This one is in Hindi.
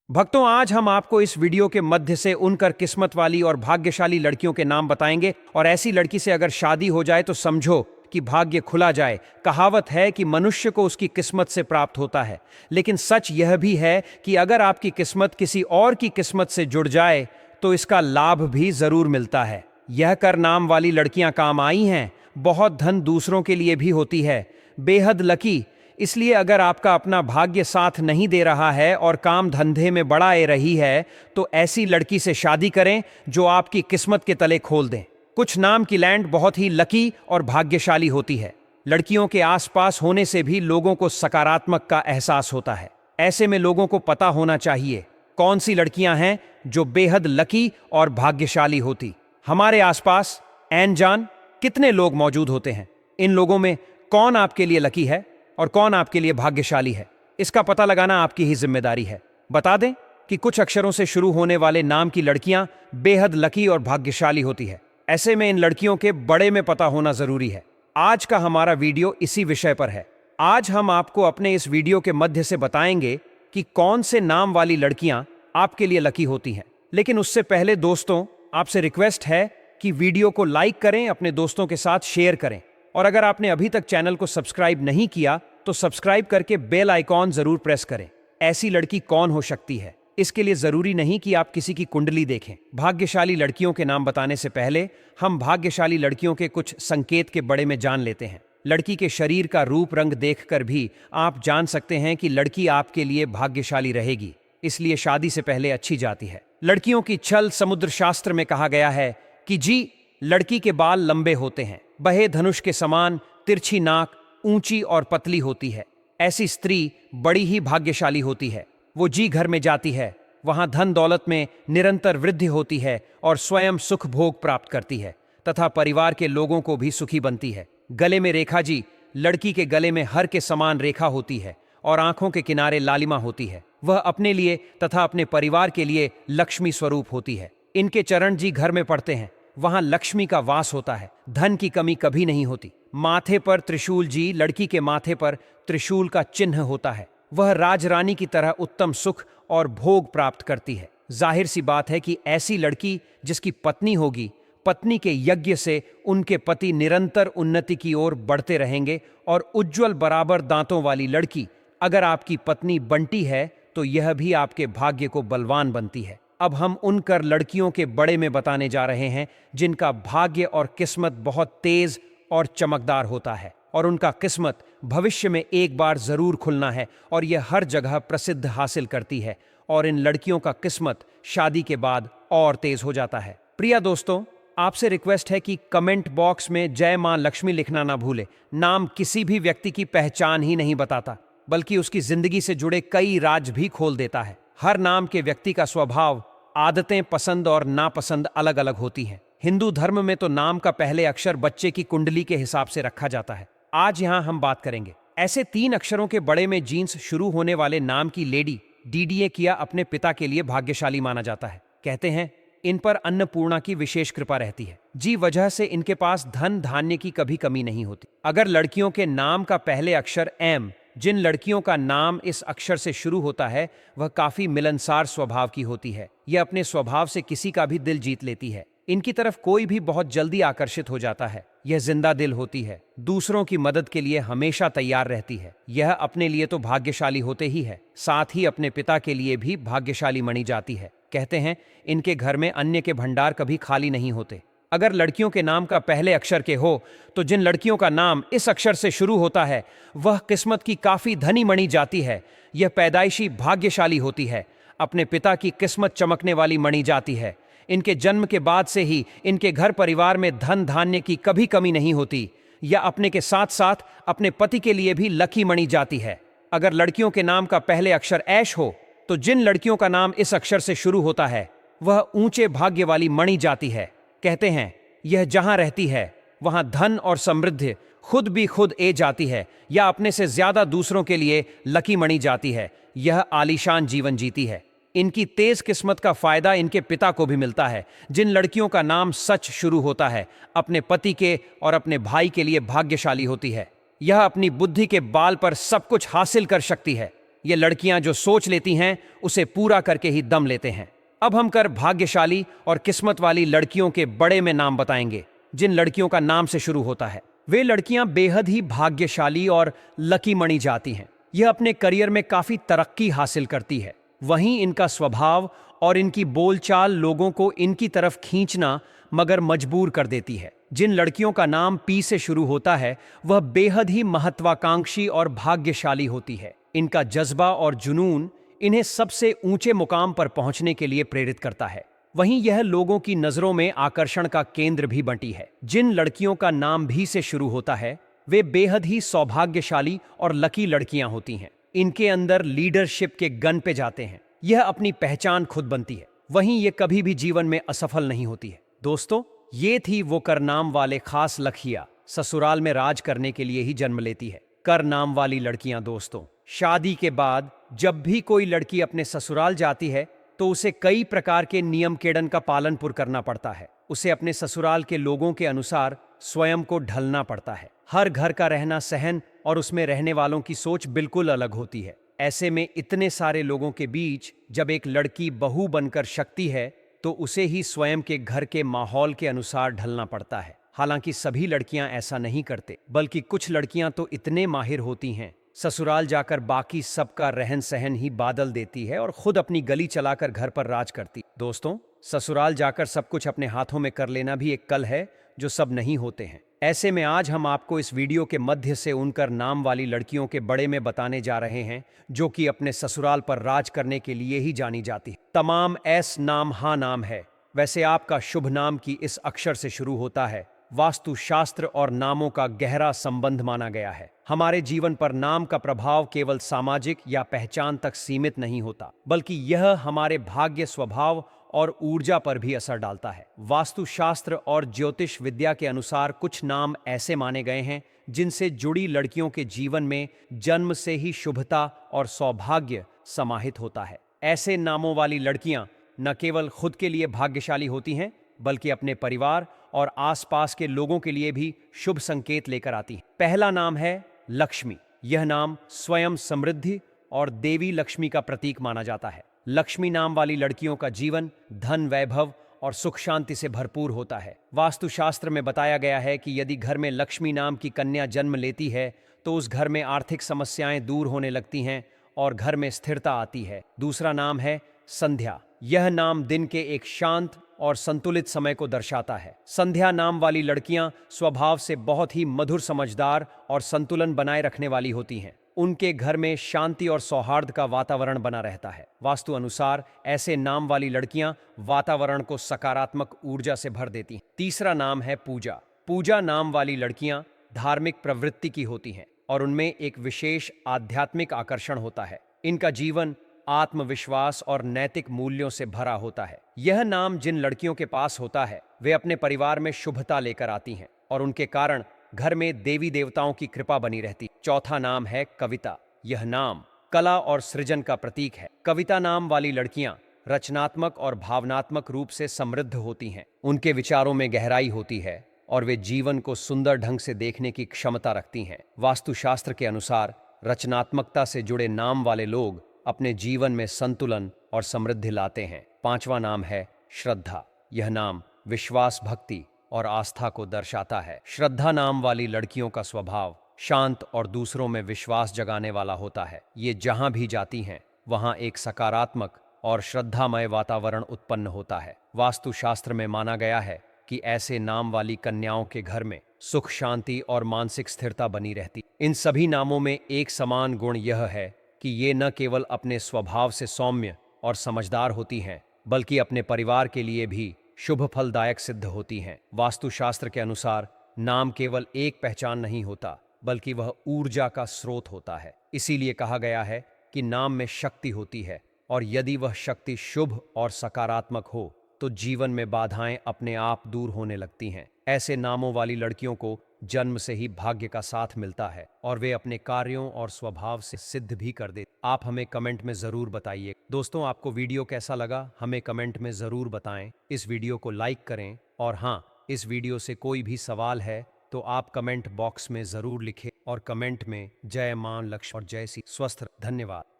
भक्तों, आज हम आपको इस वीडियो के मध्य से उनकर किस्मत वाली और भाग्यशाली लड़कियों के नाम बताएंगे। और ऐसी लड़की से अगर शादी हो जाए तो समझो कि भाग्य खुला जाए। कहावत है कि मनुष्य को उसकी किस्मत से प्राप्त होता है, लेकिन सच यह भी है कि अगर आपकी किस्मत किसी और की किस्मत से जुड़ जाए तो इसका लाभ भी जरूर मिलता है। यह कर नाम वाली लड़कियां काम आई हैं। बहुत धन दूसरों के लिए भी होती है, बेहद लकी। इसलिए अगर आपका अपना भाग्य साथ नहीं दे रहा है और काम धंधे में बड़ा ए रही है तो ऐसी लड़की से शादी करें जो आपकी किस्मत के तले खोल दें। कुछ नाम की लैंड बहुत ही लकी और भाग्यशाली होती है। लड़कियों के आसपास होने से भी लोगों को सकारात्मक का एहसास होता है। ऐसे में लोगों को पता होना चाहिए कौन सी लड़कियां हैं जो बेहद लकी और भाग्यशाली होती। हमारे आसपास ऐन जान कितने लोग मौजूद होते हैं। इन लोगों में कौन आपके लिए लकी है और कौन आपके लिए भाग्यशाली है, इसका पता लगाना आपकी ही जिम्मेदारी है। बता दें कि कुछ अक्षरों से शुरू होने वाले नाम की लड़कियां बेहद लकी और भाग्यशाली होती है। ऐसे में इन लड़कियों के बड़े में पता होना जरूरी है। आज का हमारा वीडियो इसी विषय पर है। आज हम आपको अपने इस वीडियो के मध्य से बताएंगे कि कौन से नाम वाली लड़कियां आपके लिए लकी होती हैं। लेकिन उससे पहले दोस्तों, आपसे रिक्वेस्ट है कि वीडियो को लाइक करें, अपने दोस्तों के साथ शेयर करें, और अगर आपने अभी तक चैनल को सब्सक्राइब नहीं किया तो सब्सक्राइब करके बेल आइकॉन जरूर प्रेस करें। ऐसी लड़की कौन हो सकती है, इसके लिए जरूरी नहीं कि आप किसी की कुंडली देखें। भाग्यशाली लड़कियों के नाम बताने से पहले हम भाग्यशाली लड़कियों के कुछ संकेत के बारे में जान लेते हैं। लड़की के शरीर का रूप रंग देखकर भी आप जान सकते हैं कि लड़की आपके लिए भाग्यशाली रहेगी, इसलिए शादी से पहले अच्छी जाती है। लड़कियों की छल समुद्र शास्त्र में कहा गया है कि जी, लड़की के बाल लंबे होते हैं, बहे धनुष के समान, तिरछी नाक, ऊंची और पतली होती है। ऐसी स्त्री बड़ी ही भाग्यशाली होती है। वो जी घर में जाती है, वहां धन दौलत में निरंतर वृद्धि होती है और स्वयं सुख भोग प्राप्त करती है तथा परिवार के लोगों को भी सुखी बनती है। गले में रेखा जी, लड़की के गले में हर के समान रेखा होती है और आंखों के किनारे लालिमा होती है। वह अपने लिए तथा अपने परिवार के लिए लक्ष्मी स्वरूप होती है। इनके चरण जी घर में पड़ते हैं, वहां लक्ष्मी का वास होता है, धन की कमी कभी नहीं होती। माथे पर त्रिशूल जी, लड़की के माथे पर त्रिशूल का चिन्ह होता है। वह राजरानी की तरह उत्तम सुख और भोग प्राप्त करती है। जाहिर सी बात है कि ऐसी लड़की जिसकी पत्नी होगी, पत्नी के यज्ञ से उनके पति निरंतर उन्नति की ओर बढ़ते रहेंगे। और उज्जवल बराबर दांतों वाली लड़की अगर आपकी पत्नी बनती है तो यह भी आपके भाग्य को बलवान बनती है। अब हम उन कर लड़कियों के बड़े में बताने जा रहे हैं जिनका भाग्य और किस्मत बहुत तेज और चमकदार होता है और उनका किस्मत भविष्य में एक बार जरूर खुलना है और यह हर जगह प्रसिद्ध हासिल करती है। और इन लड़कियों का किस्मत शादी के बाद और तेज हो जाता है। प्रिय दोस्तों, आपसे रिक्वेस्ट है कि कमेंट बॉक्स में जय मां लक्ष्मी लिखना ना भूले। नाम किसी भी व्यक्ति की पहचान ही नहीं बताता, बल्कि उसकी जिंदगी से जुड़े कई राज भी खोल देता है। हर नाम के व्यक्ति का स्वभाव, आदतें, पसंद और नापसंद अलग अलग होती हैं। हिंदू धर्म में तो नाम का पहले अक्षर बच्चे की कुंडली के हिसाब से रखा जाता है। आज यहां हम बात करेंगे ऐसे 3 अक्षरों के बड़े में जींस शुरू होने वाले नाम की लेडी डीडीए किया अपने पिता के लिए भाग्यशाली माना जाता है। कहते हैं इन पर अन्नपूर्णा की विशेष कृपा रहती है। जी वजह से इनके पास धन धान्य की कभी कमी नहीं होती। अगर लड़कियों के नाम का पहले अक्षर एम, जिन लड़कियों का नाम इस अक्षर से शुरू होता है वह काफी मिलनसार स्वभाव की होती है। यह अपने स्वभाव से किसी का भी दिल जीत लेती है। इनकी तरफ कोई भी बहुत जल्दी आकर्षित हो जाता है। यह जिंदा दिल होती है, दूसरों की मदद के लिए हमेशा तैयार रहती है। यह अपने लिए तो भाग्यशाली होते ही है, साथ ही अपने पिता के लिए भी भाग्यशाली मानी जाती है। कहते हैं इनके घर में अन्न के भंडार कभी खाली नहीं होते। अगर लड़कियों के नाम का पहले अक्षर के हो तो जिन लड़कियों का नाम इस अक्षर से शुरू होता है वह किस्मत की काफी धनी मनी जाती है। यह पैदाइशी भाग्यशाली होती है, अपने पिता की किस्मत चमकने वाली मनी जाती है। इनके जन्म के बाद से ही इनके घर परिवार में धन धान्य की कभी कमी नहीं होती। या अपने के साथ साथ अपने पति के लिए भी लकी मनी जाती है। अगर लड़कियों के नाम का पहले अक्षर ऐश हो तो जिन लड़कियों का नाम इस अक्षर से शुरू होता है वह ऊंचे भाग्य वाली मणि जाती है। कहते हैं यह जहां रहती है वहां धन और समृद्धि खुद भी खुद ए जाती है या अपने से ज्यादा दूसरों के लिए लकी मणि जाती है। यह आलीशान जीवन जीती है। इनकी तेज किस्मत का फायदा इनके पिता को भी मिलता है। जिन लड़कियों का नाम सच शुरू होता है अपने पति के और अपने भाई के लिए भाग्यशाली होती है। यह अपनी बुद्धि के बाल पर सब कुछ हासिल कर सकती है। ये लड़कियां जो सोच लेती हैं उसे पूरा करके ही दम लेते हैं। अब हम कर भाग्यशाली और किस्मत वाली लड़कियों के बड़े में नाम बताएंगे, जिन लड़कियों का नाम से शुरू होता है। वे लड़कियां बेहद ही भाग्यशाली और लकी मनी जाती हैं। यह अपने करियर में काफी तरक्की हासिल करती है। वहीं इनका स्वभाव और इनकी बोलचाल लोगों को इनकी तरफ खींचना मगर मजबूर कर देती है। जिन लड़कियों का नाम पी से शुरू होता है वह बेहद ही महत्वाकांक्षी और भाग्यशाली होती है। इनका जज्बा और जुनून इन्हें सबसे ऊंचे मुकाम पर पहुंचने के लिए प्रेरित करता है। वहीं यह लोगों की नजरों में आकर्षण का केंद्र भी बनती है। जिन लड़कियों का नाम भी से शुरू होता है वे बेहद ही सौभाग्यशाली और लकी लड़कियां होती हैं। इनके अंदर लीडरशिप के गन पे जाते हैं। यह अपनी पहचान खुद बनती है। वहीं ये कभी भी जीवन में असफल नहीं होती है। दोस्तों, ये थी वो कर नाम वाले खास लखिया, ससुराल में राज करने के लिए ही जन्म लेती है। कर नाम वाली लड़कियां दोस्तों, शादी के बाद जब भी कोई लड़की अपने ससुराल जाती है तो उसे कई प्रकार के नियम केड़न का पालन पुर करना पड़ता है। उसे अपने ससुराल के लोगों के अनुसार स्वयं को ढलना पड़ता है। हर घर का रहना सहन और उसमें रहने वालों की सोच बिल्कुल अलग होती है। ऐसे में इतने सारे लोगों के बीच जब एक लड़की बहू बनकर शक्ति है तो उसे ही स्वयं के घर के माहौल के अनुसार ढलना पड़ता है। हालांकि सभी लड़कियां ऐसा नहीं करते, बल्कि कुछ लड़कियां तो इतने माहिर होती हैं, ससुराल जाकर बाकी सबका रहन सहन ही बादल देती है और खुद अपनी गली चलाकर घर पर राज करती। दोस्तों, ससुराल जाकर सब कुछ अपने हाथों में कर लेना भी एक कल है जो सब नहीं होते हैं। ऐसे में आज हम आपको इस वीडियो के मध्य से उनकर नाम वाली लड़कियों के बड़े में बताने जा रहे हैं जो कि अपने ससुराल पर राज करने के लिए ही जानी जाती है। तमाम एस नाम हाँ नाम है। वैसे आपका शुभ नाम की इस अक्षर से शुरू होता है। वास्तुशास्त्र और नामों का गहरा संबंध माना गया है। हमारे जीवन पर नाम का प्रभाव केवल सामाजिक या पहचान तक सीमित नहीं होता, बल्कि यह हमारे भाग्य, स्वभाव और ऊर्जा पर भी असर डालता है। वास्तुशास्त्र और ज्योतिष विद्या के अनुसार कुछ नाम ऐसे माने गए हैं जिनसे जुड़ी लड़कियों के जीवन में जन्म से ही शुभता और सौभाग्य समाहित होता है। ऐसे नामों वाली लड़कियां न केवल खुद के लिए भाग्यशाली होती हैं, बल्कि अपने परिवार और आसपास के लोगों के लिए भी शुभ संकेत लेकर आती हैं। पहला नाम है लक्ष्मी। यह नाम स्वयं समृद्धि और देवी लक्ष्मी का प्रतीक माना जाता है। लक्ष्मी नाम वाली लड़कियों का जीवन धन, वैभव और सुख शांति से भरपूर होता है। वास्तुशास्त्र में बताया गया है कि यदि घर में लक्ष्मी नाम की कन्या जन्म लेती है तो उस घर में आर्थिक समस्याएं दूर होने लगती हैं और घर में स्थिरता आती है। दूसरा नाम है संध्या। यह नाम दिन के एक शांत और संतुलित समय को दर्शाता है। संध्या नाम वाली लड़कियां स्वभाव से बहुत ही मधुर, समझदार और संतुलन बनाए रखने वाली होती हैं। उनके घर में शांति और सौहार्द का वातावरण बना रहता है। वास्तु अनुसार ऐसे नाम वाली लड़कियां वातावरण को सकारात्मक ऊर्जा से भर देती हैं। तीसरा नाम है पूजा। पूजा नाम वाली लड़कियां धार्मिक प्रवृत्ति की होती हैं और उनमें एक विशेष आध्यात्मिक आकर्षण होता है। इनका जीवन आत्मविश्वास और नैतिक मूल्यों से भरा होता है। यह नाम जिन लड़कियों के पास होता है वे अपने परिवार में शुभता लेकर आती हैं और उनके कारण घर में देवी देवताओं की कृपा बनी रहती। चौथा नाम है कविता। यह नाम कला और सृजन का प्रतीक है। कविता नाम वाली लड़कियां रचनात्मक और भावनात्मक रूप से समृद्ध होती हैं। उनके विचारों में गहराई होती है और वे जीवन को सुंदर ढंग से देखने की क्षमता रखती हैं। वास्तुशास्त्र के अनुसार रचनात्मकता से जुड़े नाम वाले लोग अपने जीवन में संतुलन और समृद्धि लाते हैं। पांचवा नाम है श्रद्धा। यह नाम विश्वास, भक्ति और आस्था को दर्शाता है। श्रद्धा नाम वाली लड़कियों का स्वभाव शांत और दूसरों में विश्वास जगाने वाला होता है। ये जहां भी जाती हैं वहां एक सकारात्मक और श्रद्धामय वातावरण उत्पन्न होता है। वास्तुशास्त्र में माना गया है कि ऐसे नाम वाली कन्याओं के घर में सुख, शांति और मानसिक स्थिरता बनी रहती। इन सभी नामों में एक समान गुण यह है कि ये न केवल अपने स्वभाव से सौम्य और समझदार होती हैं, बल्कि अपने परिवार के लिए भी शुभ फलदायक सिद्ध होती हैं। वास्तुशास्त्र के अनुसार नाम केवल एक पहचान नहीं होता, बल्कि वह ऊर्जा का स्रोत होता है। इसीलिए कहा गया है कि नाम में शक्ति होती है और यदि वह शक्ति शुभ और सकारात्मक हो तो जीवन में बाधाएं अपने आप दूर होने लगती हैं। ऐसे नामों वाली लड़कियों को जन्म से ही भाग्य का साथ मिलता है और वे अपने कार्यों और स्वभाव से सिद्ध भी कर देते। आप हमें कमेंट में जरूर बताइए। दोस्तों, आपको वीडियो कैसा लगा हमें कमेंट में जरूर बताएं। इस वीडियो को लाइक करें और हाँ, इस वीडियो से कोई भी सवाल है तो आप कमेंट बॉक्स में जरूर लिखें और कमेंट में जय मां लक्ष्मी और जय श्री स्वस्थ। धन्यवाद।